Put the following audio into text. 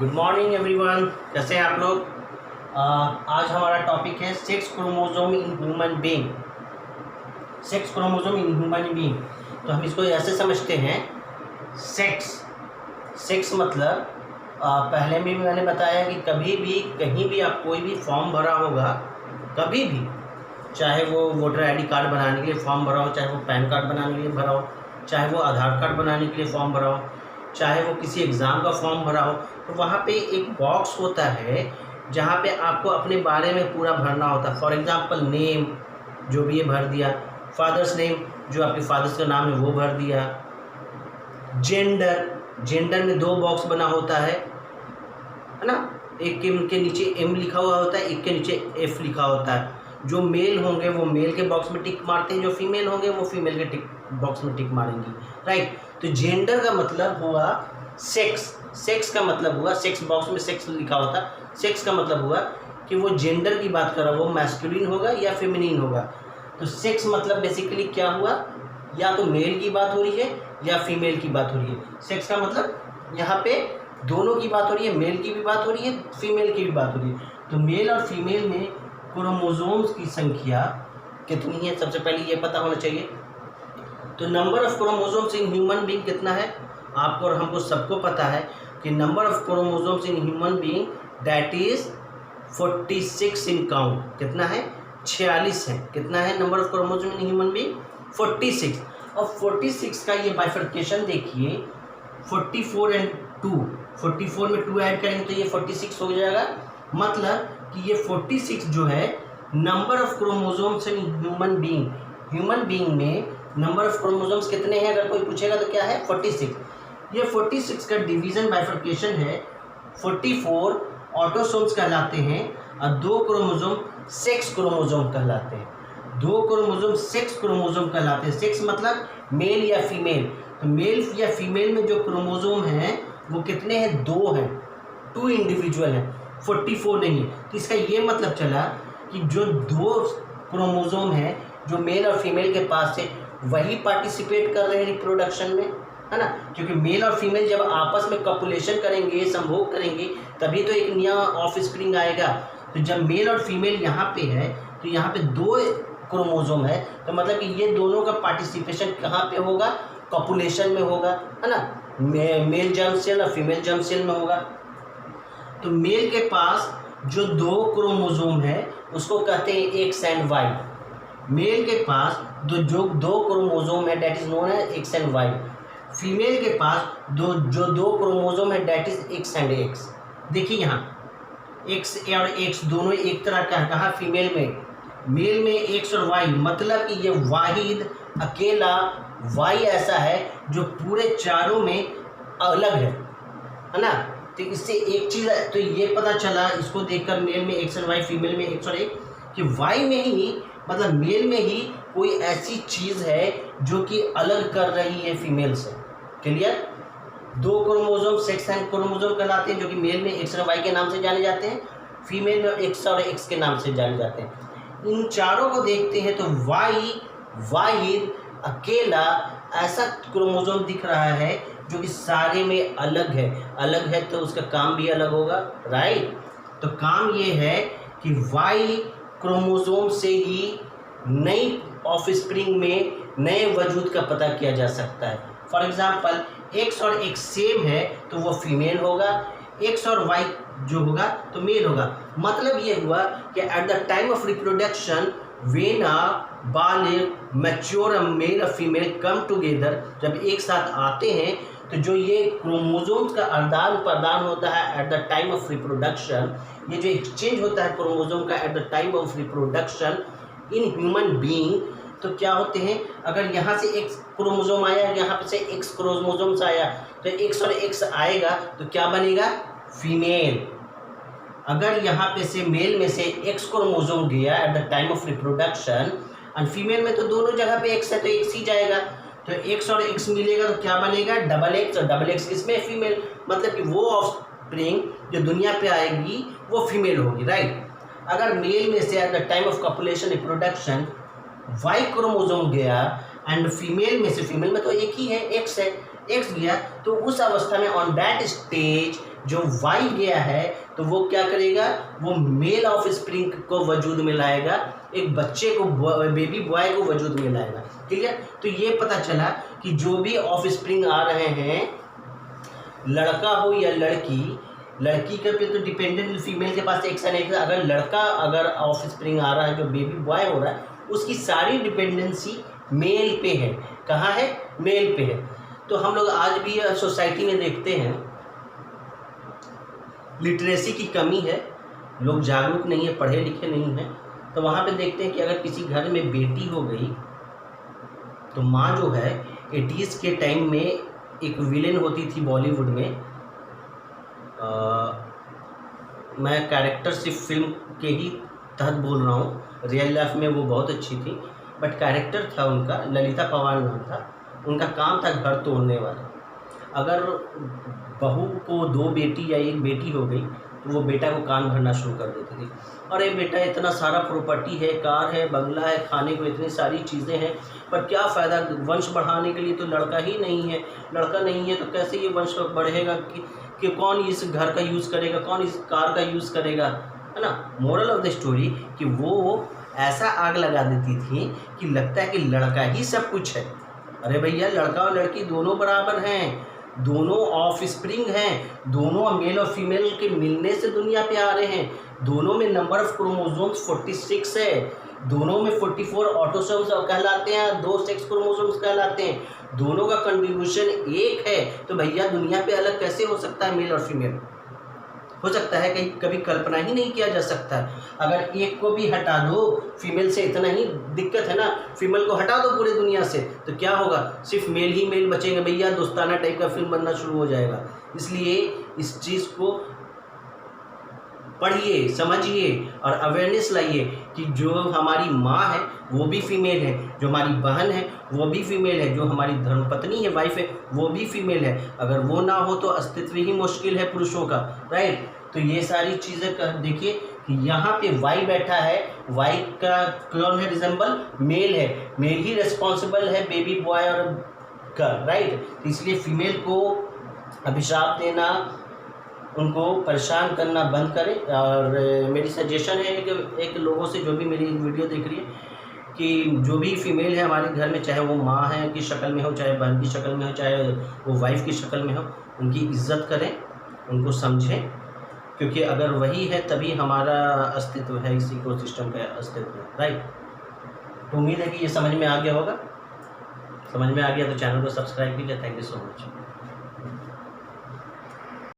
Good morning everyone, कैसे हैं आप लोग। आज हमारा टॉपिक है sex chromosome in human being. Sex chromosome in human being, तो हम इसको ऐसे समझते हैं। सेक्स मतलब पहले भी मैंने बताया कि कभी भी कहीं भी आप कोई भी फॉर्म भरा होगा, कभी भी, चाहे वो वोटर आईडी कार्ड बनाने के लिए फॉर्म भरा हो, चाहे वो पैन कार्ड बनाने के लिए भरा हो, चाहे वो आधार कार्ड बनाने के लिए फॉर्म भरा हो, चाहे वो किसी एग्ज़ाम का फॉर्म भरा हो, तो वहाँ पे एक बॉक्स होता है जहाँ पे आपको अपने बारे में पूरा भरना होता है। फॉर एग्ज़ाम्पल नेम, जो भी ये भर दिया। फादर्स नेम, जो आपके फादर्स का नाम है वो भर दिया। जेंडर में 2 बॉक्स बना होता है ना। एक के नीचे एम लिखा हुआ होता है, एक के नीचे एफ लिखा होता है। जो मेल होंगे वो मेल के बॉक्स में टिक मारते हैं, जो फीमेल होंगे वो फीमेल के बॉक्स में टिक मारेंगी, राइट। तो जेंडर का मतलब हुआ सेक्स का मतलब हुआ, सेक्स बॉक्स में सेक्स लिखा होता है। सेक्स का मतलब हुआ कि वो जेंडर की बात कर रहा है, वो मैस्कुलिन होगा या फेमिनिन होगा। तो सेक्स मतलब बेसिकली क्या हुआ, या तो मेल की बात हो रही है या फीमेल की बात हो रही है। सेक्स का मतलब यहाँ पे दोनों की बात हो रही है, मेल की भी बात हो रही है, फीमेल की भी बात हो रही है। तो मेल और फीमेल में क्रोमोसोम्स की संख्या कितनी है, सबसे पहले ये पता होना चाहिए। तो number of chromosomes in human being कितना है, आपको और हमको सबको पता है कि number of chromosomes in human being that is 46 in count. कितना है? 46 है। कितना है number of chromosome in human being? 46। और 46 का ये बाइफर्केशन देखिए, 44 एंड 2, 44 में 2 ऐड करेंगे तो ये 46 हो जाएगा। मतलब कि ये 46 जो है number of chromosomes in human being. Human being में नंबर ऑफ क्रोमोसोम्स कितने हैं अगर कोई पूछेगा तो क्या है? 46। ये 46 का डिवीजन बाइफर्केशन है। 44 ऑटोसोम्स कहलाते हैं और 2 क्रोमोसोम सेक्स क्रोमोसोम कहलाते हैं। 2 क्रोमोसोम सेक्स क्रोमोसोम कहलाते हैं। सेक्स मतलब मेल या फीमेल। तो मेल या फीमेल में जो क्रोमोसोम हैं वो कितने हैं? 2 हैं, 2 इंडिविजुअल हैं, 44 नहीं है। तो इसका ये मतलब चला कि जो 2 क्रोमोसोम हैं जो मेल और फीमेल के पास है वही पार्टिसिपेट कर रहे हैं रिप्रोडक्शन में, है ना। क्योंकि मेल और फीमेल जब आपस में कॉपुलेशन करेंगे, संभोग करेंगे, तभी तो एक नया ऑफस्प्रिंग आएगा। तो जब मेल और फीमेल यहाँ पे है तो यहाँ पे 2 क्रोमोसोम है, तो मतलब कि ये दोनों का पार्टिसिपेशन कहाँ पे होगा? कॉपुलेशन में होगा, है ना। मेल जर्म सेल और फीमेल जर्म सेल में होगा। तो मेल के पास जो 2 क्रोमोसोम है उसको कहते हैं एक्स एंड वाई। मेल के पास जो 2 क्रोमोसोम है डेट इज नोन है एक्स एंड वाई। फीमेल के पास जो 2 क्रोमोसोम है that is X and X. देखिए यहाँ एक्स और एक्स दोनों एक तरह का है। कहाँ? फीमेल में। मेल में एक्स और वाई, मतलब कि ये वाहिद अकेला वाई ऐसा है जो पूरे चारों में अलग है ना। तो इससे एक चीज़ तो ये पता चला इसको देखकर, मेल में एक्स एंड वाई, फीमेल में एक्स और एक, कि वाई में ही मतलब मेल में ही कोई ऐसी चीज़ है जो कि अलग कर रही है फीमेल से। Clear? 2 chromosome sex and chromosome कहलाते हैं जो कि मेल में एक्स और वाई के नाम से जाने जाते हैं, फीमेल में एक्स और एक्स के नाम से जाने जाते हैं। इन चारों को देखते हैं तो वाई वाहिद अकेला ऐसा क्रोमोसोम दिख रहा है जो कि सारे में अलग है। अलग है तो उसका काम भी अलग होगा, राइट। तो काम ये है कि वाई क्रोमोसोम से ही नई ऑफस्प्रिंग में नए वजूद का पता किया जा सकता है। फॉर एग्जांपल एक्स और एक्स सेम है तो वो फीमेल होगा, एक्स और वाई जो होगा तो मेल होगा। मतलब ये हुआ कि eight the time of reproduction when a बालिग मैच्योर मेल और फीमेल कम टुगेदर, जब एक साथ आते हैं तो जो ये क्रोमोसोम्स का आदान प्रदान होता है eight the time of reproduction, ये जो एक्सचेंज होता है क्रोमोसोम का eight the time of reproduction in human being, तो क्या होते हैं, अगर यहाँ से एक्स क्रोमोसोम आया, यहाँ पे से एक्स क्रोमोसोम्स आया, तो एक्स और एक्स आएगा तो क्या बनेगा? फीमेल। अगर यहाँ पे से मेल में से एक्स क्रोमोसोम गया eight the time of reproduction, और फीमेल में तो दोनों जगह पे एक्स है तो एक्स ही जाएगा, तो एक्स और एक्स मिलेगा तो क्या बनेगा? Double x. और डबल एक्स किसमें? फीमेल। मतलब कि वो ऑफस्प्रिंग जो दुनिया पे आएगी वो फीमेल होगी, राइट। अगर मेल में से at the time of copulation reproduction Y chromosome गया एंड फीमेल में से, फीमेल में तो एक ही है, एक्स है, एक्स गया, तो उस अवस्था में ऑन दैट स्टेज जो वाई गया है तो वो क्या करेगा, वो मेल ऑफ स्प्रिंग को वजूद में लाएगा, एक बच्चे को, बेबी बॉय को वजूद में लाएगा। क्लियर? तो ये पता चला कि जो भी ऑफ स्प्रिंग आ रहे हैं, लड़का हो या लड़की, लड़की के पे तो डिपेंडेंट फीमेल के पास एक सा नहीं है, अगर लड़का अगर ऑफ स्प्रिंग आ रहा है जो बेबी बॉय हो रहा है, उसकी सारी डिपेंडेंसी मेल पे है। कहाँ है? मेल पे है। तो हम लोग आज भी सोसाइटी में देखते हैं लिटरेसी की कमी है, लोग जागरूक नहीं है, पढ़े लिखे नहीं हैं। तो वहाँ पे देखते हैं कि अगर किसी घर में बेटी हो गई तो माँ जो है 80s के टाइम में एक विलेन होती थी बॉलीवुड में, मैं कैरेक्टर सिर्फ फिल्म के ही तहत बोल रहा हूँ, रियल लाइफ में वो बहुत अच्छी थी, बट कैरेक्टर था उनका, ललिता पवार नाम था, उनका काम था घर तोड़ने वाला। अगर बहू को 2 बेटी या 1 बेटी हो गई तो वो बेटा को कान भरना शुरू कर देती थी, अरे बेटा इतना सारा प्रॉपर्टी है, कार है, बंगला है, खाने को इतनी सारी चीज़ें हैं, पर क्या फ़ायदा, वंश बढ़ाने के लिए तो लड़का ही नहीं है, लड़का नहीं है तो कैसे ये वंश बढ़ेगा, कि कौन इस घर का यूज़ करेगा, कौन इस कार का यूज़ करेगा, है ना। मोरल ऑफ द स्टोरी कि वो ऐसा आग लगा देती थी कि लगता है कि लड़का ही सब कुछ है। अरे भैया, लड़का और लड़की दोनों बराबर हैं, दोनों ऑफ स्प्रिंग हैं, दोनों मेल और फीमेल के मिलने से दुनिया पे आ रहे हैं, दोनों में नंबर ऑफ क्रोमोसोम्स 46 है, दोनों में 44 ऑटोसोम्स कहलाते हैं, 2 सेक्स क्रोमोसोम्स कहलाते हैं, दोनों का कंट्रीब्यूशन 1 है। तो भैया दुनिया पे अलग कैसे हो सकता है मेल और फीमेल? हो सकता है, कहीं कभी कल्पना ही नहीं किया जा सकता। अगर एक को भी हटा दो फीमेल से, इतना ही दिक्कत है ना, फीमेल को हटा दो पूरी दुनिया से तो क्या होगा, सिर्फ मेल ही मेल बचेंगे भैया, दोस्ताना टाइप का फिल्म बनना शुरू हो जाएगा। इसलिए इस चीज़ को पढ़िए, समझिए और अवेयरनेस लाइए कि जो हमारी माँ है वो भी फीमेल है, जो हमारी बहन है वो भी फीमेल है, जो हमारी धर्मपत्नी है, वाइफ है, वो भी फीमेल है। अगर वो ना हो तो अस्तित्व ही मुश्किल है पुरुषों का, राइट। तो ये सारी चीज़ें देखिए कि यहाँ पे वाई बैठा है, वाई का कौन है, रिजेंबल मेल है, मेल ही रिस्पॉन्सिबल है बेबी बॉय और गर्ल, राइट। इसलिए फीमेल को अभिशाप देना, उनको परेशान करना बंद करें। और मेरी सजेशन है एक लोगों से जो भी मेरी वीडियो देख रही है कि जो भी फीमेल है हमारे घर में, चाहे वो माँ है की शक्ल में हो, चाहे बहन की शक्ल में हो, चाहे वो वाइफ की शक्ल में हो, उनकी इज्जत करें, उनको समझें, क्योंकि अगर वही है तभी हमारा अस्तित्व है, इस इकोसिस्टम का अस्तित्व है, राइट। तो उम्मीद है कि ये समझ में आ गया होगा। समझ में आ गया तो चैनल को सब्सक्राइब कीजिए। Thank you so much.